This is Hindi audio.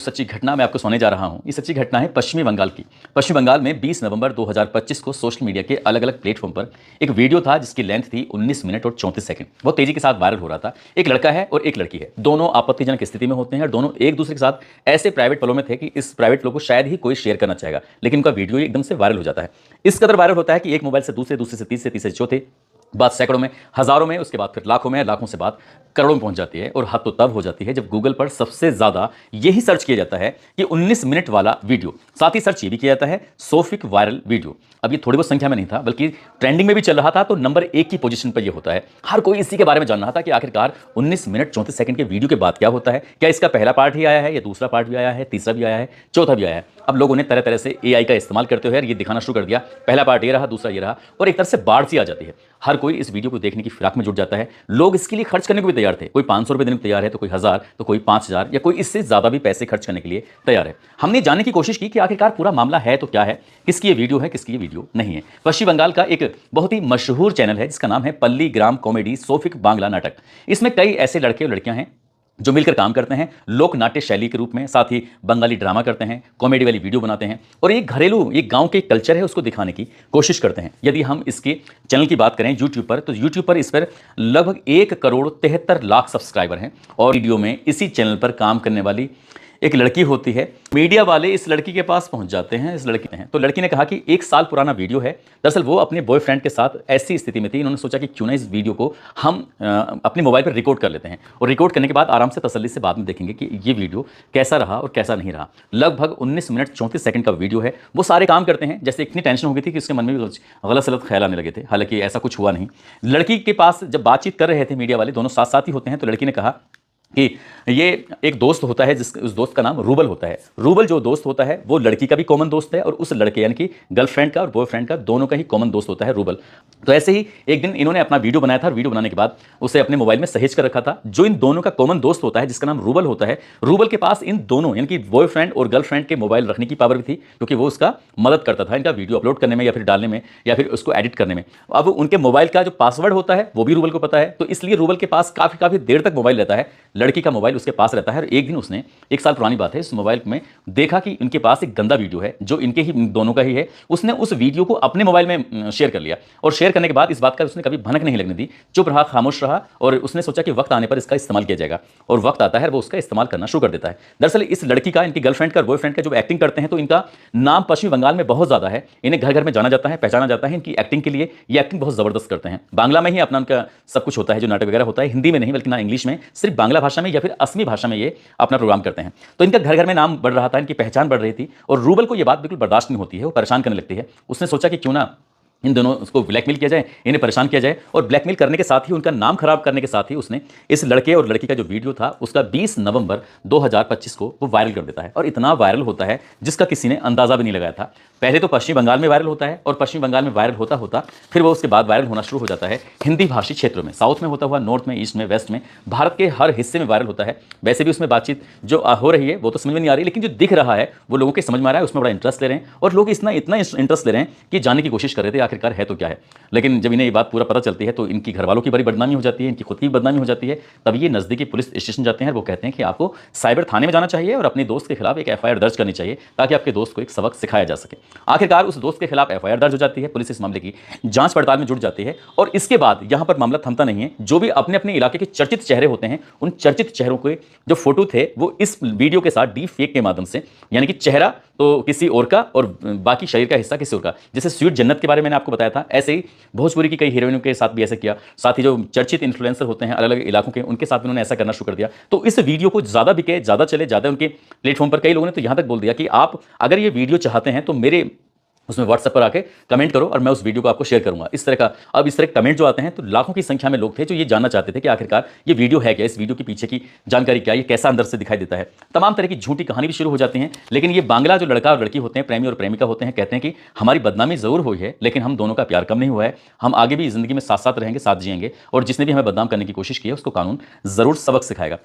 सच्ची घटना मैं आपको सुनाने जा रहा हूं। ये सच्ची घटना है पश्चिमी बंगाल की। पश्चिम बंगाल में 20 नवंबर 2025 को सोशल मीडिया के अलग-अलग प्लेटफॉर्म पर एक वीडियो था जिसकी लेंथ थी 19 मिनट और 34 सेकंड। बहुत तेजी के साथ वायरल हो रहा था। एक लड़का है और एक लड़की है। दोनों आपत्तिजनक स्थिति में होते हैं और दोनों एक दूसरे के साथ ऐसे प्राइवेट पलों में थे कि इस प्राइवेट पलों को शायद ही कोई शेयर करना चाहेगा, लेकिन उनका वीडियो एकदम से वायरल हो जाता है। इस कदर वायरल होता है कि एक मोबाइल से दूसरे, दूसरे से तीसरे, तीसरे से चौथे, बात सैकड़ों में, हजारों में, उसके बाद फिर लाखों में, लाखों से बात करोड़ों में पहुंच जाती है। और हद तो तब हो जाती है जब गूगल पर सबसे ज्यादा यही सर्च किया जाता है कि 19 मिनट वाला वीडियो। साथ ही सर्च ये भी किया जाता है सोफिक वायरल वीडियो। अब ये थोड़ी बहुत संख्या में नहीं था, बल्कि ट्रेंडिंग में भी चल रहा था, तो नंबर 1 की पोजीशन पर ये होता है। हर कोई इसी के बारे में जान रहा था कि आखिरकार 19 मिनट 34 सेकंड के वीडियो के बाद क्या होता है। क्या इसका पहला पार्ट ही आया है, या दूसरा पार्ट भी आया है, तीसरा भी आया है, चौथा भी आया है। अब लोगों ने तरह तरह से AI का इस्तेमाल करते हुए ये दिखाना शुरू कर दिया, पहला पार्ट ये रहा, दूसरा ये रहा, और एक तरह से बाढ़ सी आ जाती है। हर कोई इस वीडियो को देखने की फिराक में जुट जाता है। लोग इसके लिए खर्च करने को भी तैयार थे। कोई 500 रुपये देने को तैयार है, तो कोई 1000, तो कोई 5000, या कोई इससे ज्यादा भी पैसे खर्च करने के लिए तैयार है। हमने जानने की कोशिश की कि आखिरकार पूरा मामला है तो क्या है, किसकी ये वीडियो है, किसकी ये वीडियो नहीं है। पश्चिम बंगाल का एक बहुत ही मशहूर चैनल है जिसका नाम है पल्ली ग्राम कॉमेडी सोफिक बांग्ला नाटक। इसमें कई ऐसे लड़के और लड़कियां हैं जो मिलकर काम करते हैं लोक नाट्य शैली के रूप में। साथ ही बंगाली ड्रामा करते हैं, कॉमेडी वाली वीडियो बनाते हैं, और एक घरेलू, एक गांव के कल्चर है उसको दिखाने की कोशिश करते हैं। यदि हम इसके चैनल की बात करें यूट्यूब पर, तो यूट्यूब पर इस पर लगभग 1,73,00,000 सब्सक्राइबर हैं। और वीडियो में इसी चैनल पर काम करने वाली एक लड़की होती है। मीडिया वाले इस लड़की के पास पहुंच जाते हैं। इस लड़की ने, तो लड़की ने कहा कि 1 साल पुराना वीडियो है। दरअसल वो अपने बॉयफ्रेंड के साथ ऐसी स्थिति में थी, इन्होंने सोचा कि क्यों ना इस वीडियो को हम अपने मोबाइल पर रिकॉर्ड कर लेते हैं, और रिकॉर्ड करने के बाद आराम से तसल्ली से बाद में देखेंगे कि ये वीडियो कैसा रहा और कैसा नहीं रहा। लगभग 19 मिनट 34 सेकंड का वीडियो है। वो सारे काम करते हैं, जैसे इतनी टेंशन हो गई थी कि उसके मन में भी गलत सलत ख्याल आने लगे थे। हालांकि ऐसा कुछ हुआ नहीं। लड़की के पास जब बातचीत कर रहे थे मीडिया वाले, दोनों साथ साथ ही होते हैं, तो लड़की ने कहा कि ये एक दोस्त होता है, उस दोस्त का नाम रूबल होता है। रूबल जो दोस्त होता है वो लड़की का भी कॉमन दोस्त है, और उस लड़के यानी कि गर्लफ्रेंड का और बॉयफ्रेंड का दोनों का ही कॉमन दोस्त होता है रूबल। तो ऐसे ही एक दिन इन्होंने अपना वीडियो बनाया था, और वीडियो बनाने के बाद उसे अपने मोबाइल में सहेज कर रखा था। जो इन दोनों का कॉमन दोस्त होता है जिसका नाम रूबल होता है, रूबल के पास इन दोनों यानी कि बॉयफ्रेंड और गर्लफ्रेंड के मोबाइल रखने की पावर भी थी, क्योंकि वो उसका मदद करता था इनका वीडियो अपलोड करने में, या फिर डालने में, या फिर उसको एडिट करने में। अब उनके मोबाइल का जो पासवर्ड होता है वो भी रूबल को पता है, तो इसलिए रूबल के पास काफी देर तक मोबाइल रहता है। लड़की का मोबाइल उसके पास रहता है, और एक दिन उसने, 1 साल पुरानी बात है, इस मोबाइल में देखा कि इनके पास एक गंदा वीडियो है जो इनके ही दोनों का ही है। उसने उस वीडियो को अपने मोबाइल में शेयर कर लिया, और शेयर करने के बाद इस बात का उसने कभी भनक नहीं लगने दी, चुप रहा, खामोश रहा, और उसने सोचा कि वक्त आने पर इसका इस्तेमाल किया जाएगा। और वक्त आता है वो उसका इस्तेमाल करना शुरू कर देता है। दरअसल इस लड़की का, इनकी गर्लफ्रेंड का और बॉयफ्रेंड का जो एक्टिंग करते हैं, तो इनका नाम पश्चिमी बंगाल में बहुत ज्यादा है। इन्हें घर घर में जाना जाता है, पहचाना जाता है इनकी एक्टिंग के लिए। ये एक्टिंग बहुत जबरदस्त करते हैं। बांग्ला में ही अपना उनका सब कुछ होता है, जो नाटक वगैरह होता है, हिंदी में नहीं, बल्कि ना इंग्लिश में, सिर्फ बांग्ला भाषा में या फिर असमी भाषा में ये अपना प्रोग्राम करते हैं। तो इनका घर घर में नाम बढ़ रहा था, इनकी पहचान बढ़ रही थी, और रूबल को यह बात बिल्कुल बर्दाश्त नहीं होती है, वो परेशान करने लगती है। उसने सोचा कि क्यों ना इन दोनों उसको ब्लैकमेल किया जाए, इन्हें परेशान किया जाए, और ब्लैकमेल करने के साथ ही उनका नाम खराब करने के साथ ही उसने इस लड़के और लड़की का जो वीडियो था उसका 20 नवंबर 2025 को वो वायरल कर देता है। और इतना वायरल होता है जिसका किसी ने अंदाजा भी नहीं लगाया था। पहले तो पश्चिम बंगाल में वायरल होता है, और पश्चिम बंगाल में वायरल होता होता फिर वो उसके बाद वायरल होना शुरू हो जाता है हिंदी भाषी क्षेत्रों में, साउथ में होता हुआ, नॉर्थ में, ईस्ट में, वेस्ट में, भारत के हर हिस्से में वायरल होता है। वैसे भी उसमें बातचीत जो हो रही है वो तो समझ में नहीं आ रही, लेकिन जो दिख रहा है वो लोगों के समझ में आ रहा है, उसमें बड़ा इंटरेस्ट ले रहे हैं, और लोग इतना इंटरेस्ट ले रहे हैं कि जानने की कोशिश कर रहे थे आखिरकार है तो क्या है। लेकिन जब इन्हें ये बात पूरा पता चलती है तो इनकी घरवालों की बड़ी बदनामी हो जाती है, इनकी खुद की बदनामी हो जाती है। तब ये नजदीकी पुलिस स्टेशन जाते हैं, वो कहते हैं कि आपको साइबर थाने में जाना चाहिए और अपने दोस्त के खिलाफ एक FIR दर्ज करनी चाहिए, ताकि आपके दोस्त को एक सबक सिखाया जा सके। आखिरकार उस दोस्त के खिलाफ FIR दर्ज हो जाती है, पुलिस इस मामले की जांच पड़ताल में जुट जाती है, और इसके बाद यहां पर मामला थमता नहीं है। जो भी अपने अपने इलाके के चर्चित चेहरे होते हैं, उन चर्चित चेहरों के जो फोटो थे वो इस वीडियो के साथ डीप फेक के माध्यम से, यानी कि चेहरा तो किसी और का और बाकी शरीर का हिस्सा किसी और का, जैसे स्वीट जन्नत के बारे में मैंने आपको बताया था, ऐसे ही भोजपुरी की कई हीरोइनों के साथ भी ऐसा किया। साथ ही जो चर्चित इन्फ्लुएंसर होते हैं अलग अलग इलाकों के, उनके साथ भी उन्होंने ऐसा करना शुरू कर दिया। तो इस वीडियो को ज्यादा बिके, ज्यादा चले, ज्यादा उनके प्लेटफॉर्म पर कई लोगों ने तो यहां तक बोल दिया कि आप अगर ये वीडियो चाहते हैं तो मेरे उसमें व्हाट्सएप पर आके कमेंट करो और मैं उस वीडियो को आपको शेयर करूंगा। इस तरह का, अब इस तरह कमेंट जो आते हैं तो लाखों की संख्या में लोग थे जो ये जानना चाहते थे कि आखिरकार ये वीडियो है क्या, इस वीडियो के पीछे की जानकारी क्या, ये कैसा अंदर से दिखाई देता है। तमाम तरह की झूठी कहानी भी शुरू हो जाती है। लेकिन ये बांग्ला जो लड़का और लड़की होते हैं, प्रेमी और प्रेमिका होते हैं, कहते हैं कि हमारी बदनामी जरूर हुई है, लेकिन हम दोनों का प्यार कम नहीं हुआ है, हम आगे भी जिंदगी में साथ साथ रहेंगे, साथ जिएंगे, और जिसने भी हमें बदनाम करने की कोशिश की है उसको कानून जरूर सबक सिखाएगा।